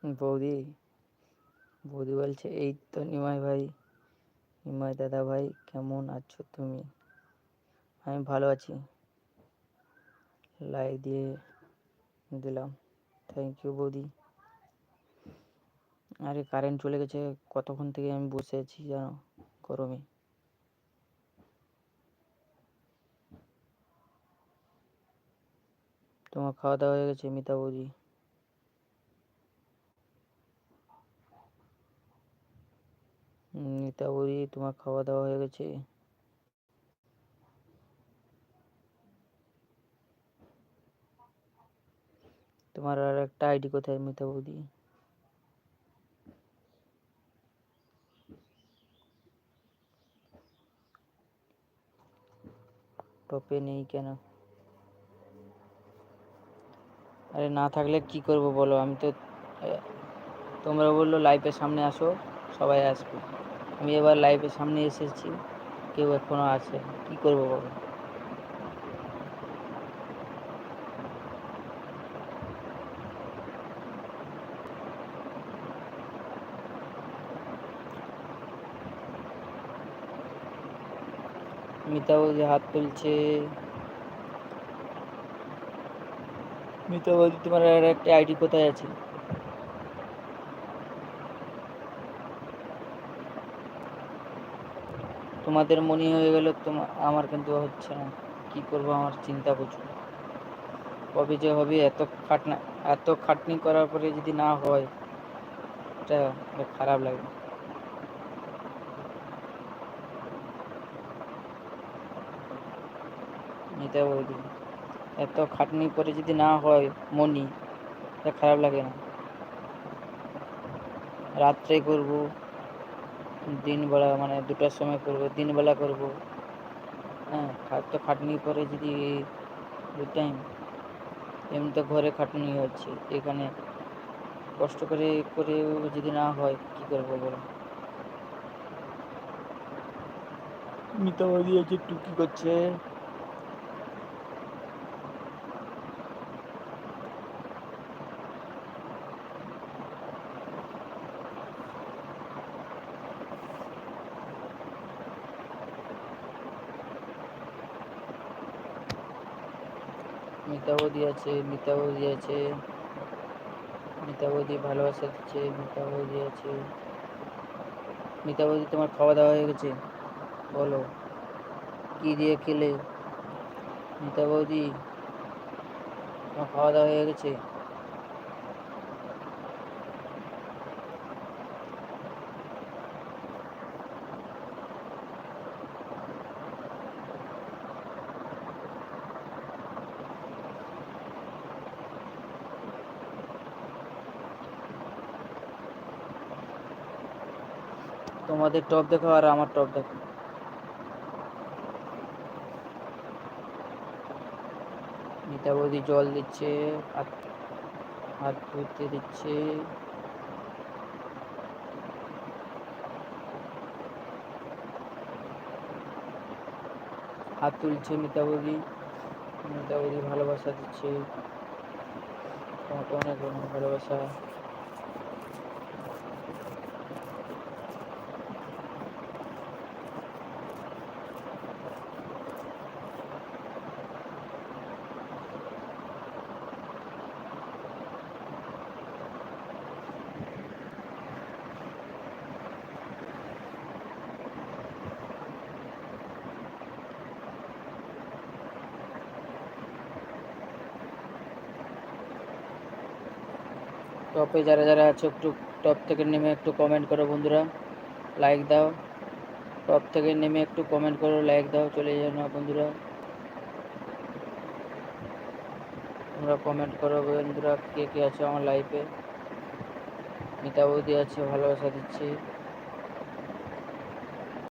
বৌদি বৌদি বলছে, এই তো নিমাই ভাই, নিমাই দাদা ভাই, কেমন আছো তুমি? আমি ভালো আছি। লাইক দিয়ে দিলাম, থ্যাংক ইউ বৌদি। আরে কারেন্ট চলে গেছে, কতক্ষণ থেকে আমি বসে আছি জানো, গরমে। তোমার খাওয়া দাওয়া হয়ে গেছে মিতা বৌদি? মিতা বৌদি, তোমার খাওয়া দাওয়া হয়ে গেছে? তোমার আর একটা আইডি কোথায় মিতা বৌদি? টপে নেই কেন? আরে না থাকলে কি করব বলো, আমি তো তোমরা বললো লাইভের সামনে আসো, সবাই আসবে। আমি এবার লাইভের সামনে এসেছি, কেউ এখনো আছে, কি করব বলো? মিতা বৌদি হাত তুলছে। মিতা বৌদি, তোমার আর একটা আইডি কোথায় আছে? তোমাদের মনি হয়ে গেল, আমার কিন্তু হচ্ছে না, কি করব, আমার চিন্তা প্রচুর। কবে যে হবে, এত খাটনি করার পরে যদি না হয়, এটা খারাপ লাগে। মিতা বৌদি, এত খাটনি করে যদি না হয় মনি, এটা খারাপ লাগে না? রাত্রে করব, দিনবেলা মানে 2টার সময় করব, দিনবেলা করব। হ্যাঁ, এত খাটনি করে যদি 2 টাইম, এমনি তো ঘরে খাটনি হচ্ছে, এখানে কষ্ট করে করেও যদি না হয়, কি করবো বলো? মিতা বৌদি আছে, টুকি করছে। মিতা বৌদি আছে, মিতা বৌদি আছে, মিতা বৌদি ভালোবাসা দিচ্ছে, মিতা বৌদি আছে। মিতা বৌদি, তোমার খাওয়া দাওয়া হয়ে গেছে? বলো, কি দিয়ে খেলে? মিতা বৌদি, তোমার খাওয়া দাওয়া হয়ে গেছে? তোমাদের টপ দেখো আর আমার টপ দেখো। মিতা বৌদি জল দিচ্ছে, হাত হাত ধুতে দিচ্ছে। হাত তুলছে মিতা বৌদি, মিতা বৌদি ভালোবাসা দিচ্ছে, তোমাকে অনেক অনেক ভালোবাসা। টপে যারা যারা আছো, একটু টপ থেকে নেমে একটু কমেন্ট করো বন্ধুরা, লাইক দাও। টপ থেকে নেমে একটু কমেন্ট করো, লাইক দাও, চলে যাও না বন্ধুরা, তোমরা কমেন্ট করো বন্ধুরা, কে কে আছো আমার লাইফে। মিতা বৌদি আছে, ভালোবাসা দিচ্ছে।